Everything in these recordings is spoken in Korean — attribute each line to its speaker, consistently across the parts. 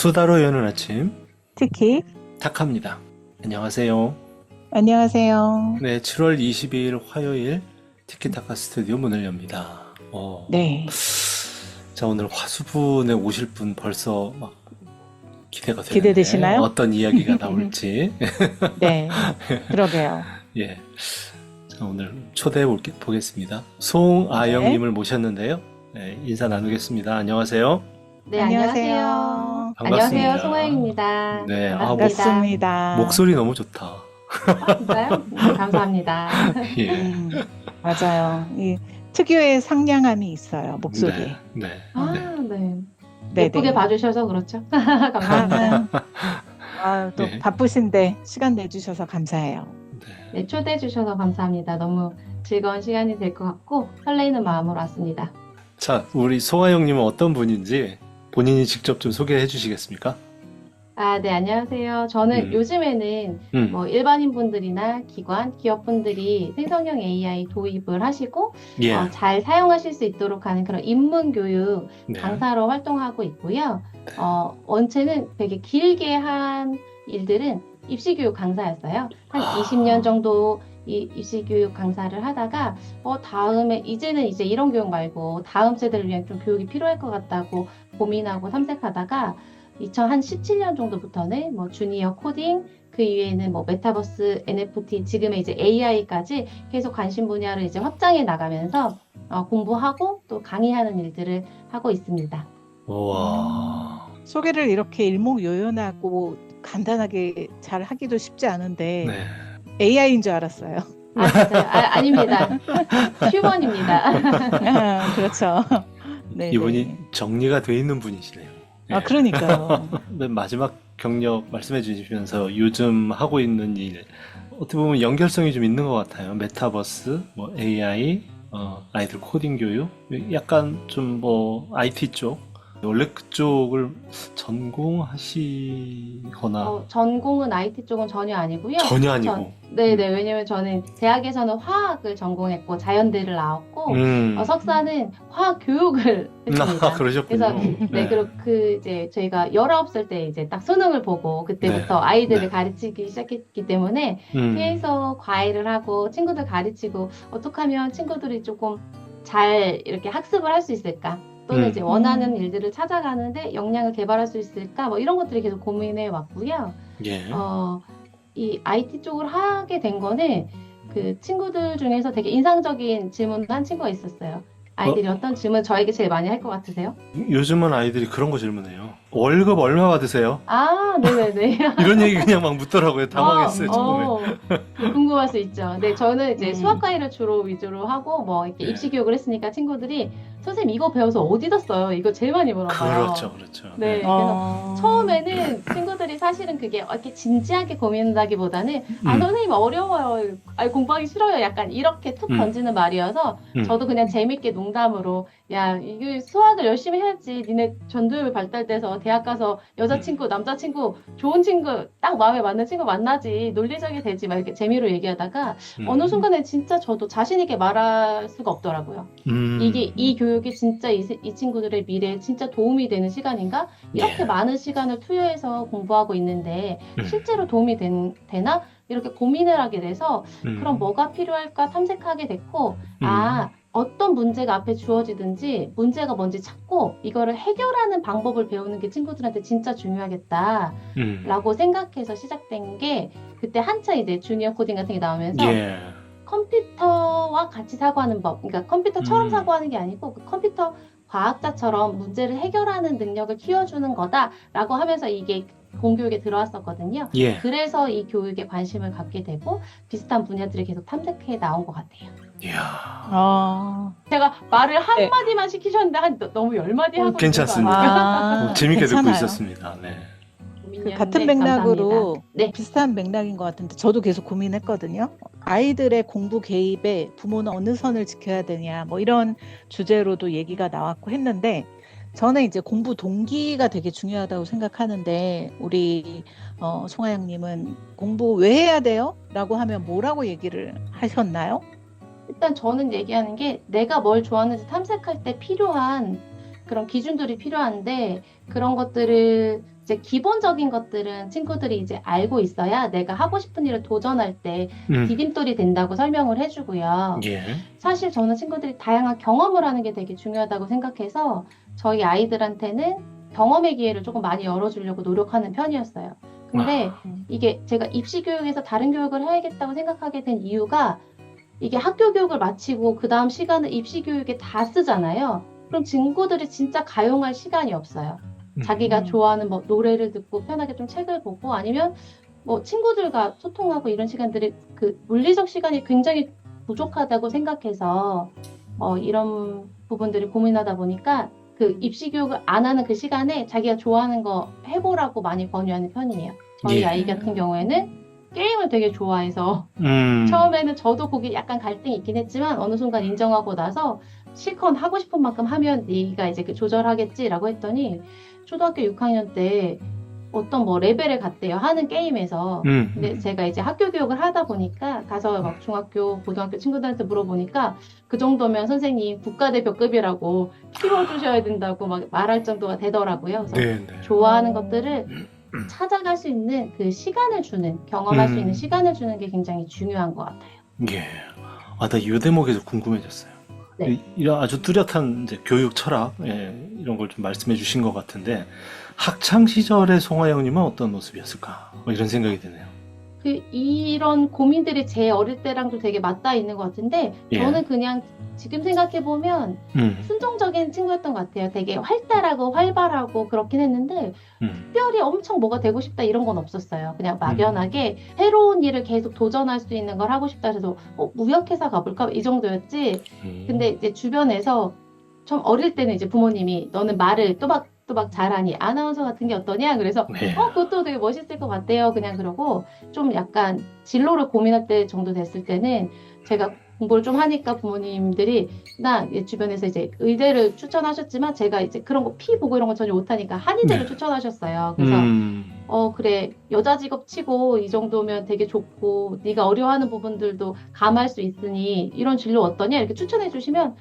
Speaker 1: 수다로 여는 아침
Speaker 2: 특히
Speaker 1: 탁합니다. 안녕하세요.
Speaker 2: 안녕하세요.
Speaker 1: 네, 7월 22일 화요일 티키타카 스튜디오 문을 엽니다.
Speaker 2: 네,
Speaker 1: 자, 오늘 화수분에 오실 분 벌써 막 기대가 되는데
Speaker 2: 기대되시나요?
Speaker 1: 어떤 이야기가 나올지.
Speaker 2: 네, 그러게요.
Speaker 1: 예, 자, 오늘 초대해 보겠습니다. 송아영님을 모셨는데요. 네, 인사 나누겠습니다. 안녕하세요.
Speaker 3: 네,
Speaker 2: 안녕하세요.
Speaker 1: 반갑습니다.
Speaker 3: 안녕하세요. 송하영입니다.
Speaker 1: 네,
Speaker 3: 반갑습니다.
Speaker 2: 반갑습니다.
Speaker 1: 목소리 너무 좋다.
Speaker 3: 진짜요? 네, 감사합니다.
Speaker 1: 예,
Speaker 2: 맞아요. 이 특유의 상냥함이 있어요, 목소리에.
Speaker 1: 네,
Speaker 3: 아,
Speaker 1: 네.
Speaker 3: 네.
Speaker 2: 네,
Speaker 3: 예쁘게
Speaker 2: 네.
Speaker 3: 봐주셔서 그렇죠. 감사합니다.
Speaker 2: 또
Speaker 1: 네.
Speaker 2: 바쁘신데 시간 내주셔서 감사해요.
Speaker 1: 네.
Speaker 3: 네, 초대해 주셔서 감사합니다. 너무 즐거운 시간이 될 것 같고 설레이는 마음으로 왔습니다.
Speaker 1: 자, 우리 송하영님은 어떤 분인지 본인이 직접 좀 소개해 주시겠습니까?
Speaker 3: 아, 네, 안녕하세요. 저는
Speaker 1: 음.
Speaker 3: 요즘에는
Speaker 1: 음,
Speaker 3: 일반인 분들이나 기관, 기업분들이 생성형 AI 도입을 하시고
Speaker 1: 예,
Speaker 3: 잘 사용하실 수 있도록 하는 그런 입문 교육
Speaker 1: 네,
Speaker 3: 강사로 활동하고 있고요. 원체는 되게 길게 한 일들은 입시교육 강사였어요. 한
Speaker 1: 아.
Speaker 3: 20년 정도 이 입시교육 강사를 하다가 다음에 이제는 이제 이런 교육 말고 다음 세대를 위한 좀 교육이 필요할 것 같다고 고민하고 탐색하다가 2017년 정도부터는 주니어 코딩, 그 이외에는 메타버스, NFT, 지금의 이제 AI까지 계속 관심 분야를 이제 확장해 나가면서 공부하고 또 강의하는 일들을 하고 있습니다.
Speaker 1: 우와,
Speaker 2: 소개를 이렇게 일목요연하고 간단하게 잘 하기도 쉽지 않은데
Speaker 1: 네,
Speaker 2: AI인 줄 알았어요.
Speaker 3: 아, 진짜요? 아닙니다. 휴먼입니다.
Speaker 2: 그렇죠. 네,
Speaker 1: 이분이
Speaker 2: 네.
Speaker 1: 정리가 돼 있는 분이시네요. 예.
Speaker 2: 그러니까요.
Speaker 1: 맨 마지막 경력 말씀해 주시면서 요즘 하고 있는 일, 어떻게 보면 연결성이 좀 있는 것 같아요. 메타버스, AI, 아이들 코딩 교육, 약간 좀 IT 쪽, 원래 그쪽을 전공하시거나
Speaker 3: 전공은 IT 쪽은 전혀 아니고요.
Speaker 1: 전혀 아니고.
Speaker 3: 네네, 왜냐면 저는 대학에서는 화학을 전공했고 자연대를 나왔고 석사는 화학 교육을 했습니다.
Speaker 1: 그러셨군요.
Speaker 3: 그래서 네, 그리고 이제 저희가 19살 때 이제 딱 수능을 보고 그때부터
Speaker 1: 네.
Speaker 3: 아이들을
Speaker 1: 네.
Speaker 3: 가르치기 시작했기 때문에
Speaker 1: 음,
Speaker 3: 계속 과외를 하고 친구들 가르치고 어떻게 하면 친구들이 조금 잘 이렇게 학습을 할 수 있을까? 또는 이제 원하는 일들을 찾아가는데 역량을 개발할 수 있을까? 이런 것들이 계속 고민해 왔고요.
Speaker 1: 예.
Speaker 3: 이 IT 쪽을 하게 된 거는 그 친구들 중에서 되게 인상적인 질문을 한 친구가 있었어요. 아이들이 어떤 질문 저에게 제일 많이 할 것 같으세요?
Speaker 1: 요즘은 아이들이 그런 거 질문해요. 월급 얼마 받으세요?
Speaker 3: 아, 네네네.
Speaker 1: 이런 얘기 그냥 막 묻더라고요. 당황했어요, 처음에.
Speaker 3: 궁금할 수 있죠. 네, 저는 이제
Speaker 2: 음.
Speaker 3: 수학 과외를 주로 위주로 하고 이렇게
Speaker 1: 네.
Speaker 3: 입시 교육을 했으니까 친구들이 선생님 이거 배워서 어디다 써요? 이거 제일 많이 물어봐요.
Speaker 1: 그렇죠, 그렇죠.
Speaker 3: 네, 그래서 처음에는 친구들이 사실은 그게 이렇게 진지하게 고민한다기보다는 선생님 어려워요. 공부하기 싫어요. 약간 이렇게 툭 던지는 말이어서 저도 그냥 재밌게 농담으로 야, 이게 수학을 열심히 해야지. 니네 전두엽이 발달돼서 대학 가서 여자친구, 남자친구, 좋은 친구, 딱 마음에 맞는 친구 만나지. 논리적이 되지. 막 이렇게 재미로 얘기하다가 어느 순간에 진짜 저도 자신 있게 말할 수가 없더라고요. 이게 이 교육이 진짜 이 친구들의 미래에 진짜 도움이 되는 시간인가? 이렇게
Speaker 1: 예.
Speaker 3: 많은 시간을 투여해서 공부하고 있는데 실제로 도움이 되나? 이렇게 고민을 하게 돼서 그럼 뭐가 필요할까 탐색하게 됐고 어떤 문제가 앞에 주어지든지 문제가 뭔지 찾고 이거를 해결하는 방법을 배우는 게 친구들한테 진짜 중요하겠다라고 생각해서 시작된 게 그때 한창 이제 주니어 코딩 같은 게 나오면서
Speaker 1: 예.
Speaker 3: 컴퓨터와 같이 사고하는 법, 그러니까 컴퓨터처럼 사고하는 게 아니고 그 컴퓨터 과학자처럼 문제를 해결하는 능력을 키워주는 거다라고 하면서 이게 공교육에 들어왔었거든요.
Speaker 1: 예.
Speaker 3: 그래서 이 교육에 관심을 갖게 되고 비슷한 분야들을 계속 탐색해 나온 것 같아요.
Speaker 1: 이야.
Speaker 3: 제가 말을 한마디만 시키셨는데 너무 10마디 하고
Speaker 1: 괜찮습니다. 재밌게 듣고
Speaker 2: 괜찮아요.
Speaker 1: 있었습니다. 네.
Speaker 2: 같은 맥락으로
Speaker 3: 감사합니다. 네.
Speaker 2: 비슷한 맥락인 것 같은데 저도 계속 고민했거든요. 아이들의 공부 개입에 부모는 어느 선을 지켜야 되냐 이런 주제로도 얘기가 나왔고 했는데 저는 이제 공부 동기가 되게 중요하다고 생각하는데 우리 송하영님은 공부 왜 해야 돼요? 라고 하면 뭐라고 얘기를 하셨나요?
Speaker 3: 일단 저는 얘기하는 게 내가 뭘 좋아하는지 탐색할 때 필요한 그런 기준들이 필요한데 그런 것들을 이제 기본적인 것들은 친구들이 이제 알고 있어야 내가 하고 싶은 일을 도전할 때 디딤돌이 된다고 설명을 해주고요.
Speaker 1: 예.
Speaker 3: 사실 저는 친구들이 다양한 경험을 하는 게 되게 중요하다고 생각해서 저희 아이들한테는 경험의 기회를 조금 많이 열어주려고 노력하는 편이었어요. 근데 이게 제가 입시 교육에서 다른 교육을 해야겠다고 생각하게 된 이유가 이게 학교 교육을 마치고 그 다음 시간을 입시 교육에 다 쓰잖아요. 그럼 친구들이 진짜 가용할 시간이 없어요. 자기가 좋아하는 뭐 노래를 듣고 편하게 좀 책을 보고 아니면 뭐 친구들과 소통하고 이런 시간들이 그 물리적 시간이 굉장히 부족하다고 생각해서 이런 부분들이 고민하다 보니까 그 입시 교육을 안 하는 그 시간에 자기가 좋아하는 거 해보라고 많이 권유하는 편이에요. 저희
Speaker 1: 예.
Speaker 3: 아이 같은 경우에는 게임을 되게 좋아해서 처음에는 저도 거기 약간 갈등이 있긴 했지만 어느 순간 인정하고 나서 실컷 하고 싶은 만큼 하면 네가 이제 그 조절하겠지라고 했더니 초등학교 6학년 때 어떤 뭐 레벨에 갔대요. 하는 게임에서. 근데 제가 이제 학교 교육을 하다 보니까 가서 막 중학교, 고등학교 친구들한테 물어보니까 그 정도면 선생님 국가대표급이라고 키워주셔야 된다고 막 말할 정도가 되더라고요. 그래서
Speaker 1: 네, 네.
Speaker 3: 좋아하는 것들을 찾아갈 수 있는 그 시간을 주는, 경험할 수 있는 시간을 주는 게 굉장히 중요한 것 같아요.
Speaker 1: 예. 아, 나 이 대목에서 궁금해졌어요.
Speaker 3: 네.
Speaker 1: 이런 아주 뚜렷한 이제 교육 철학, 이런 걸 좀 말씀해 주신 것 같은데, 학창 시절의 송하영님은 어떤 모습이었을까? 뭐 이런 생각이 드네요.
Speaker 3: 이런 고민들이 제 어릴 때랑도 되게 맞닿아 있는 것 같은데,
Speaker 1: 예.
Speaker 3: 저는 그냥 지금 생각해보면 순종적인 친구였던 것 같아요. 되게 활달하고 활발하고 그렇긴 했는데, 특별히 엄청 뭐가 되고 싶다 이런 건 없었어요. 그냥 막연하게 새로운 일을 계속 도전할 수 있는 걸 하고 싶다 해서 무역회사 가볼까? 이 정도였지. 근데 이제 주변에서 좀 어릴 때는 이제 부모님이 너는 말을 또박 잘하니 아나운서 같은 게 어떠냐? 그래서
Speaker 1: 네.
Speaker 3: 그것도 되게 멋있을 것 같아요. 그냥 그러고 좀 약간 진로를 고민할 때 정도 됐을 때는 제가 공부를 좀 하니까 부모님들이 나 주변에서 이제 의대를 추천하셨지만 제가 이제 그런 거 피 보고 이런 거 전혀 못하니까 한의대를
Speaker 1: 네.
Speaker 3: 추천하셨어요. 그래서 그래 여자 직업 치고 이 정도면 되게 좋고 네가 어려워하는 부분들도 감할 수 있으니 이런 진로 어떠냐? 이렇게 추천해 주시면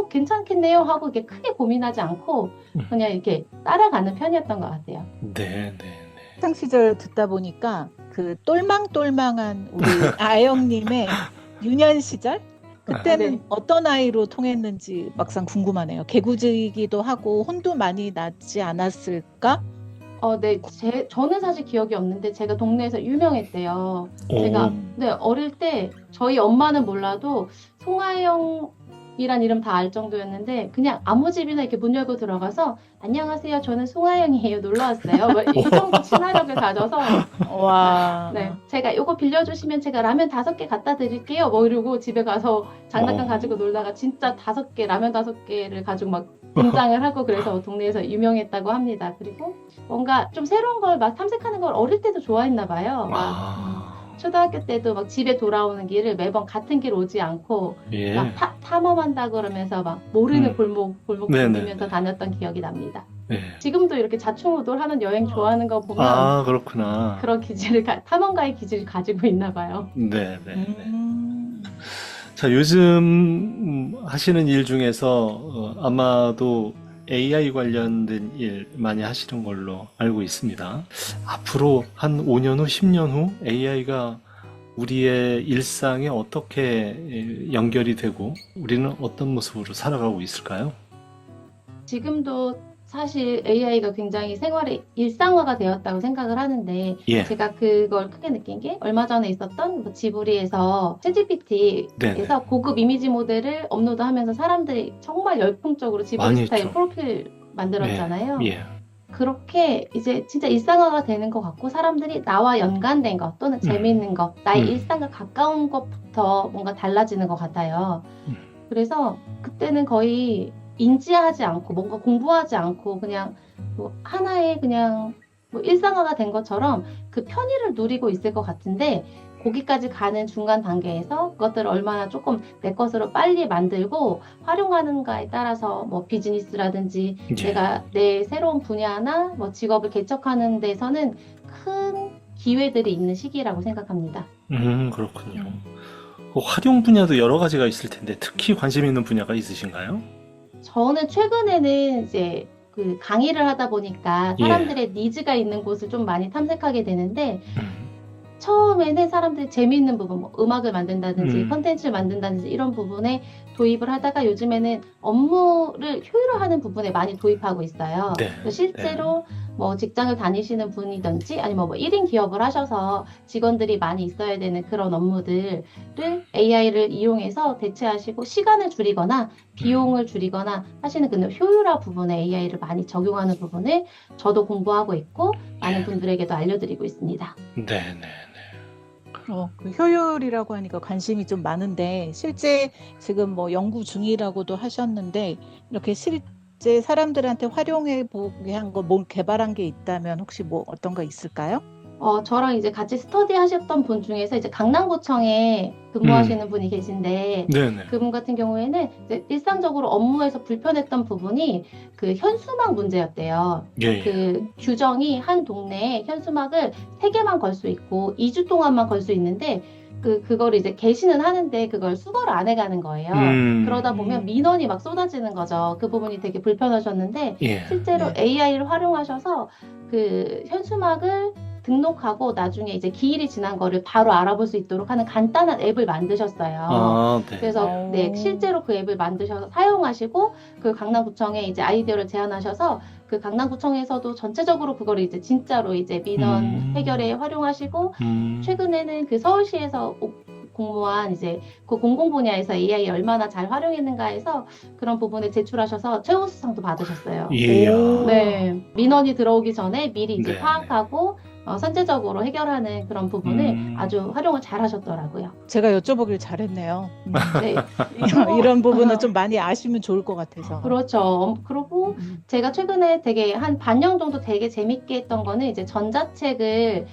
Speaker 3: 괜찮겠네요 하고 이렇게 크게 고민하지 않고 그냥 이렇게 따라가는 편이었던 것 같아요.
Speaker 1: 네, 네.
Speaker 2: 학창 시절 듣다 보니까 그 똘망똘망한 우리 아영님의 유년 시절? 그때는
Speaker 3: 네.
Speaker 2: 어떤 아이로 통했는지 막상 궁금하네요. 개구지기도 하고 혼도 많이 나지 않았을까?
Speaker 3: 네, 저는 사실 기억이 없는데 제가 동네에서 유명했대요. 제가 어릴 때 저희 엄마는 몰라도 송하영이란 이름 다 알 정도였는데 그냥 아무 집이나 이렇게 문 열고 들어가서 안녕하세요, 저는 송하영이에요. 놀러 왔어요. 이 정도 친화력을 가져서
Speaker 2: 와.
Speaker 3: 네, 제가 요거 빌려주시면 제가 라면 5개 갖다 드릴게요. 뭐 이러고 집에 가서 장난감 가지고 놀다가 진짜 5개, 라면 5개를 가지고 막 등장을 하고 그래서 동네에서 유명했다고 합니다. 그리고 뭔가 좀 새로운 걸 막 탐색하는 걸 어릴 때도 좋아했나 봐요. 막 초등학교 때도 막 집에 돌아오는 길을 매번 같은 길 오지 않고
Speaker 1: 예.
Speaker 3: 막 탐험한다 그러면서 막 모르는 골목
Speaker 1: 네네.
Speaker 3: 다니면서 다녔던 기억이 납니다.
Speaker 1: 네.
Speaker 3: 지금도 이렇게 자충우돌하는 여행 좋아하는 거 보면
Speaker 1: 아, 그렇구나.
Speaker 3: 그런 기질을 탐험가의 기질을 가지고 있나 봐요.
Speaker 1: 네, 네. 자, 요즘 하시는 일 중에서 아마도 AI 관련된 일 많이 하시는 걸로 알고 있습니다. 앞으로 한 5년 후, 10년 후 AI가 우리의 일상에 어떻게 연결이 되고 우리는 어떤 모습으로 살아가고 있을까요?
Speaker 3: 지금도 사실 AI가 굉장히 생활의 일상화가 되었다고 생각을 하는데
Speaker 1: 예.
Speaker 3: 제가 그걸 크게 느낀 게 얼마 전에 있었던 뭐 지브리에서 챗GPT에서
Speaker 1: 네네.
Speaker 3: 고급 이미지 모델을 업로드하면서 사람들이 정말 열풍적으로 지브리
Speaker 1: 많이
Speaker 3: 스타일
Speaker 1: 했죠.
Speaker 3: 프로필 만들었잖아요.
Speaker 1: 예.
Speaker 3: 그렇게 이제 진짜 일상화가 되는 것 같고 사람들이 나와 연관된 것 또는 재미있는 것, 나의 일상과 가까운 것부터 뭔가 달라지는 것 같아요. 그래서 그때는 거의 인지하지 않고 뭔가 공부하지 않고 그냥 뭐 하나의 그냥 뭐 일상화가 된 것처럼 그 편의를 누리고 있을 것 같은데 거기까지 가는 중간 단계에서 그것들을 얼마나 조금 내 것으로 빨리 만들고 활용하는가에 따라서 뭐 비즈니스라든지
Speaker 1: 예.
Speaker 3: 내가 내 새로운 분야나 뭐 직업을 개척하는 데서는 큰 기회들이 있는 시기라고 생각합니다.
Speaker 1: 그렇군요. 활용 분야도 여러 가지가 있을 텐데 특히 관심 있는 분야가 있으신가요?
Speaker 3: 저는 최근에는 이제 그 강의를 하다 보니까
Speaker 1: 예.
Speaker 3: 사람들의 니즈가 있는 곳을 좀 많이 탐색하게 되는데
Speaker 1: 음.
Speaker 3: 처음에는 사람들이 재미있는 부분, 뭐 음악을 만든다든지 컨텐츠를 만든다든지 이런 부분에 도입을 하다가 요즘에는 업무를 효율화하는 부분에 많이 도입하고 있어요.
Speaker 1: 네.
Speaker 3: 그래서 실제로 뭐 직장을 다니시는 분이든지 아니면 뭐 1인 기업을 하셔서 직원들이 많이 있어야 되는 그런 업무들을 AI를 이용해서 대체하시고 시간을 줄이거나 비용을 줄이거나 하시는 그 효율화 부분에 AI를 많이 적용하는 부분을 저도 공부하고 있고 많은 분들에게도 알려드리고 있습니다.
Speaker 1: 네, 네.
Speaker 2: 그 효율이라고 하니까 관심이 좀 많은데 실제 지금 뭐 연구 중이라고도 하셨는데 이렇게 실제 사람들한테 활용해 보게 한 거, 뭘 개발한 게 있다면 혹시 뭐 어떤 거 있을까요?
Speaker 3: 저랑 이제 같이 스터디 하셨던 분 중에서 이제 강남구청에 근무하시는 분이 계신데
Speaker 1: 네네.
Speaker 3: 그분 같은 경우에는 이제 일상적으로 업무에서 불편했던 부분이 그 현수막 문제였대요.
Speaker 1: 예,
Speaker 3: 그 규정이 한 동네에 현수막을 3개만 걸 수 있고 2주 동안만 걸 수 있는데 그거를 이제 게시는 하는데 그걸 수거를 안 해가는 거예요. 그러다 보면 민원이 막 쏟아지는 거죠. 그 부분이 되게 불편하셨는데
Speaker 1: 예.
Speaker 3: 실제로
Speaker 2: 네.
Speaker 3: AI를 활용하셔서 그 현수막을 등록하고 나중에 이제 기일이 지난 거를 바로 알아볼 수 있도록 하는 간단한 앱을 만드셨어요.
Speaker 1: 아, 네.
Speaker 3: 그래서 네, 실제로 그 앱을 만드셔서 사용하시고 그 강남구청에 이제 아이디어를 제안하셔서 그 강남구청에서도 전체적으로 그걸 이제 진짜로 이제 민원 해결에 활용하시고 최근에는 그 서울시에서 공모한 이제 그 공공 분야에서 AI 얼마나 잘 활용했는가 해서 그런 부분에 제출하셔서 최우수상도 받으셨어요.
Speaker 1: 이야.
Speaker 3: 네, 민원이 들어오기 전에 미리 이제
Speaker 1: 네.
Speaker 3: 파악하고 선제적으로 해결하는 그런 부분을 아주 활용을 잘 하셨더라고요.
Speaker 2: 제가 여쭤보길 잘했네요.
Speaker 3: 네.
Speaker 2: 이런 부분은 좀 많이 아시면 좋을 것 같아서.
Speaker 3: 그렇죠. 그리고 제가 최근에 되게 한 반년 정도 되게 재밌게 했던 거는 이제 전자책을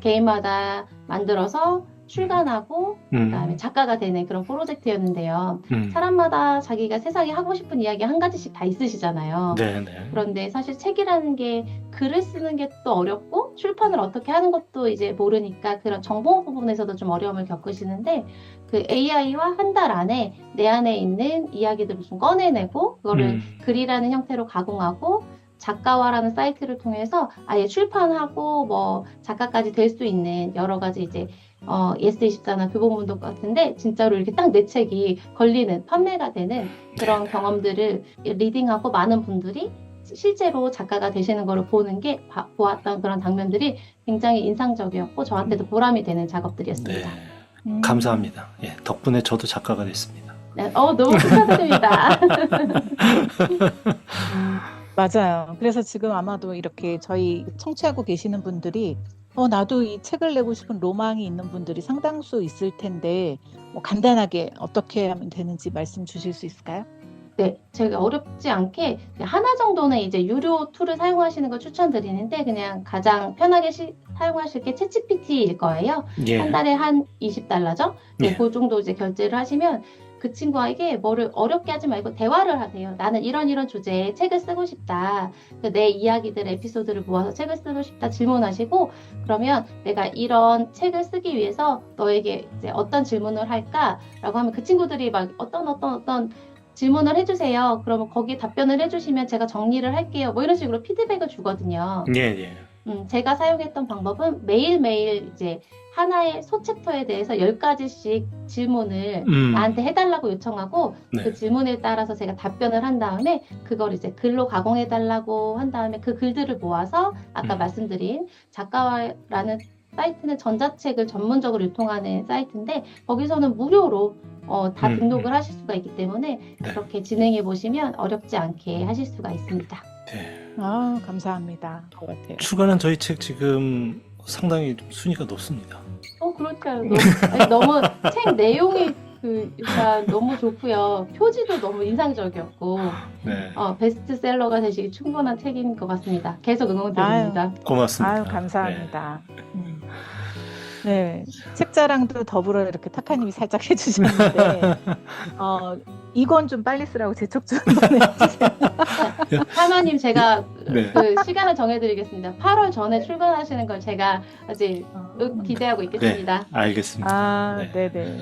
Speaker 3: 개인마다 만들어서 출간하고 그다음에 작가가 되는 그런 프로젝트였는데요. 사람마다 자기가 세상에 하고 싶은 이야기 한 가지씩 다 있으시잖아요.
Speaker 1: 네네.
Speaker 3: 그런데 사실 책이라는 게 글을 쓰는 게 또 어렵고 출판을 어떻게 하는 것도 이제 모르니까 그런 정보 부분에서도 좀 어려움을 겪으시는데 그 AI와 한 달 안에 내 안에 있는 이야기들을 좀 꺼내내고 그거를 글이라는 형태로 가공하고 작가화라는 사이트를 통해서 아예 출판하고 뭐 작가까지 될 수 있는 여러 가지 이제 예스24나 교보문독 같은데 진짜로 이렇게 딱 내 책이 걸리는 판매가 되는 그런 경험들을 리딩하고 많은 분들이 실제로 작가가 되시는 걸 보는 게 보았던 그런 장면들이 굉장히 인상적이었고 저한테도 보람이 되는 작업들이었습니다.
Speaker 1: 네. 감사합니다. 예, 덕분에 저도 작가가 됐습니다.
Speaker 3: 네, 너무 축하드립니다.
Speaker 2: 맞아요. 그래서 지금 아마도 이렇게 저희 청취하고 계시는 분들이 나도 이 책을 내고 싶은 로망이 있는 분들이 상당수 있을 텐데 뭐 간단하게 어떻게 하면 되는지 말씀 주실 수 있을까요?
Speaker 3: 네, 제가 어렵지 않게 하나 정도는 이제 유료 툴을 사용하시는 걸 추천드리는데 그냥 가장 편하게 사용하실 게 챗GPT일 거예요.
Speaker 1: 예.
Speaker 3: 한 달에 한 $20죠?
Speaker 1: 예.
Speaker 3: 그 정도 이제 결제를 하시면 그 친구에게 뭐를 어렵게 하지 말고 대화를 하세요. 나는 이런 주제의 책을 쓰고 싶다. 내 이야기들, 에피소드를 모아서 책을 쓰고 싶다 질문하시고 그러면 내가 이런 책을 쓰기 위해서 너에게 이제 어떤 질문을 할까라고 하면 그 친구들이 막 어떤 질문을 해주세요. 그러면 거기에 답변을 해주시면 제가 정리를 할게요. 뭐 이런 식으로 피드백을 주거든요.
Speaker 1: 예, 예.
Speaker 3: 제가 사용했던 방법은 매일매일 이제 하나의 소챕터에 대해서 10가지씩 질문을 나한테 해달라고 요청하고
Speaker 1: 네.
Speaker 3: 그 질문에 따라서 제가 답변을 한 다음에 그걸 이제 글로 가공해달라고 한 다음에 그 글들을 모아서 아까 말씀드린 작가화라는 사이트는 전자책을 전문적으로 유통하는 사이트인데 거기서는 무료로 다 등록을 하실 수가 있기 때문에
Speaker 1: 네.
Speaker 3: 그렇게 진행해 보시면 어렵지 않게 하실 수가 있습니다.
Speaker 1: 네.
Speaker 2: 감사합니다. 것 같아요.
Speaker 1: 출간한 저희 책 지금 상당히 좀 순위가 높습니다.
Speaker 3: 그렇죠. 너무 책 내용이 일단 너무 좋고요. 표지도 너무 인상적이었고
Speaker 1: 네.
Speaker 3: 베스트셀러가 되시기 충분한 책인 것 같습니다. 계속 응원드립니다.
Speaker 1: 고맙습니다.
Speaker 2: 감사합니다. 네, 책자랑도 더불어 이렇게 타카님이 살짝 해주셨는데 이건 좀 빨리 쓰라고 재촉 좀 한번 해주세요.
Speaker 3: 사마님 제가
Speaker 1: 네.
Speaker 3: 그 시간을 정해드리겠습니다. 8월 전에 출간하시는 걸 제가 아직 기대하고 있겠습니다.
Speaker 1: 알겠습니다.
Speaker 2: 네네.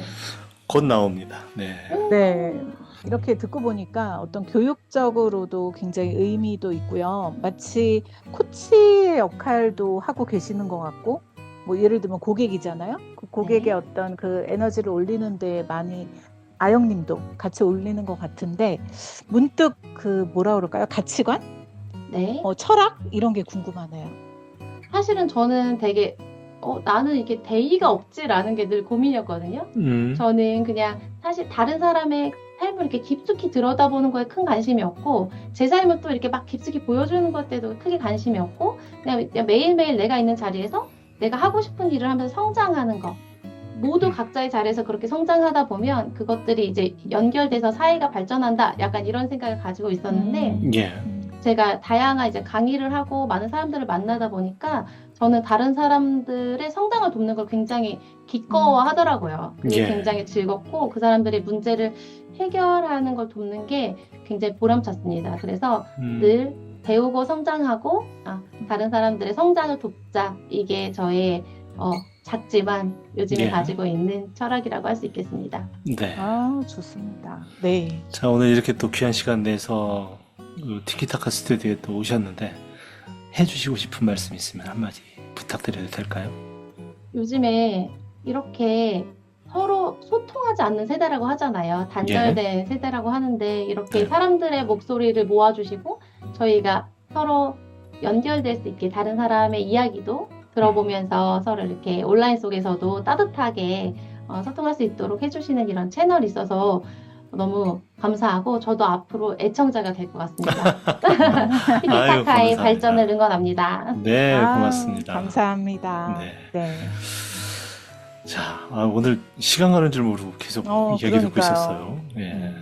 Speaker 1: 곧 나옵니다. 네.
Speaker 2: 네. 이렇게 듣고 보니까 어떤 교육적으로도 굉장히 의미도 있고요. 마치 코치의 역할도 하고 계시는 것 같고, 뭐 예를 들면 고객이잖아요. 그 고객의
Speaker 3: 네.
Speaker 2: 어떤 그 에너지를 올리는 데 많이 아영님도 같이 올리는 것 같은데, 문득 그 뭐라 그럴까요? 가치관?
Speaker 3: 네.
Speaker 2: 철학? 이런 게 궁금하네요.
Speaker 3: 사실은 저는 되게 나는 이게 대의가 없지라는 게 늘 고민이었거든요. 저는 그냥 사실 다른 사람의 삶을 이렇게 깊숙이 들여다보는 거에 큰 관심이 없고 제 삶을 또 이렇게 막 깊숙이 보여주는 것에도 크게 관심이 없고 그냥 매일매일 내가 있는 자리에서 내가 하고 싶은 일을 하면서 성장하는 거. 모두 각자의 자리에서 그렇게 성장하다 보면 그것들이 이제 연결돼서 사회가 발전한다. 약간 이런 생각을 가지고 있었는데
Speaker 1: 예.
Speaker 3: 제가 다양한 이제 강의를 하고 많은 사람들을 만나다 보니까 저는 다른 사람들의 성장을 돕는 걸 굉장히 기꺼워하더라고요. 그게
Speaker 1: 예.
Speaker 3: 굉장히 즐겁고 그 사람들의 문제를 해결하는 걸 돕는 게 굉장히 보람찼습니다. 그래서 늘 배우고 성장하고 다른 사람들의 성장을 돕자. 이게 저의 작지만 요즘에
Speaker 1: 예.
Speaker 3: 가지고 있는 철학이라고 할 수 있겠습니다.
Speaker 1: 네.
Speaker 2: 아, 좋습니다. 네.
Speaker 1: 자, 오늘 이렇게 또 귀한 시간 내서 티키타카 스튜디오에 또 오셨는데 해주시고 싶은 말씀 있으면 한마디 부탁드려도 될까요?
Speaker 3: 요즘에 이렇게 서로 소통하지 않는 세대라고 하잖아요. 단절된 세대라고 하는데 이렇게
Speaker 1: 네.
Speaker 3: 사람들의 목소리를 모아주시고 저희가 서로 연결될 수 있게 다른 사람의 이야기도 들어보면서 서로 이렇게 온라인 속에서도 따뜻하게 소통할 수 있도록 해주시는 이런 채널이 있어서 너무 감사하고 저도 앞으로 애청자가 될 것 같습니다.
Speaker 1: 아유,
Speaker 3: 티키타카의
Speaker 1: 감사합니다.
Speaker 3: 발전을 응원합니다.
Speaker 1: 네,
Speaker 2: 아,
Speaker 1: 고맙습니다.
Speaker 2: 감사합니다.
Speaker 1: 네.
Speaker 2: 네.
Speaker 1: 자, 오늘 시간 가는 줄 모르고 계속 이야기 듣고
Speaker 2: 그러니까요.
Speaker 1: 있었어요. 예.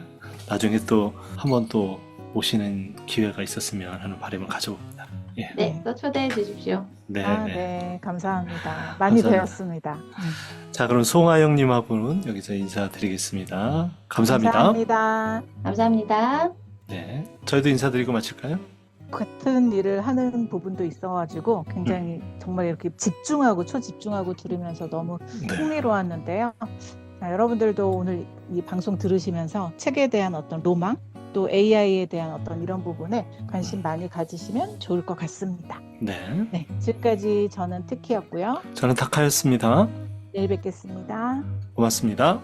Speaker 1: 나중에 또 한 번 또 오시는 기회가 있었으면 하는 바람을 가져봅니다. 예.
Speaker 3: 네, 또 초대해 주십시오.
Speaker 1: 네,
Speaker 2: 아,
Speaker 1: 네.
Speaker 2: 네. 감사합니다. 많이
Speaker 1: 감사합니다.
Speaker 2: 배웠습니다.
Speaker 1: 자, 그럼 송하영님하고는 여기서 인사드리겠습니다. 감사합니다.
Speaker 2: 감사합니다.
Speaker 3: 감사합니다.
Speaker 1: 네. 저희도 인사드리고 마칠까요?
Speaker 2: 같은 일을 하는 부분도 있어가지고 굉장히 정말 이렇게 집중하고 초집중하고 들으면서 너무
Speaker 1: 네.
Speaker 2: 흥미로웠는데요. 자, 여러분들도 오늘 이 방송 들으시면서 책에 대한 어떤 로망 또 AI에 대한 어떤 이런 부분에 관심 많이 가지시면 좋을 것 같습니다.
Speaker 1: 네.
Speaker 2: 네, 지금까지 저는 특키였고요.
Speaker 1: 저는 타카였습니다.
Speaker 2: 내일 뵙겠습니다.
Speaker 1: 고맙습니다.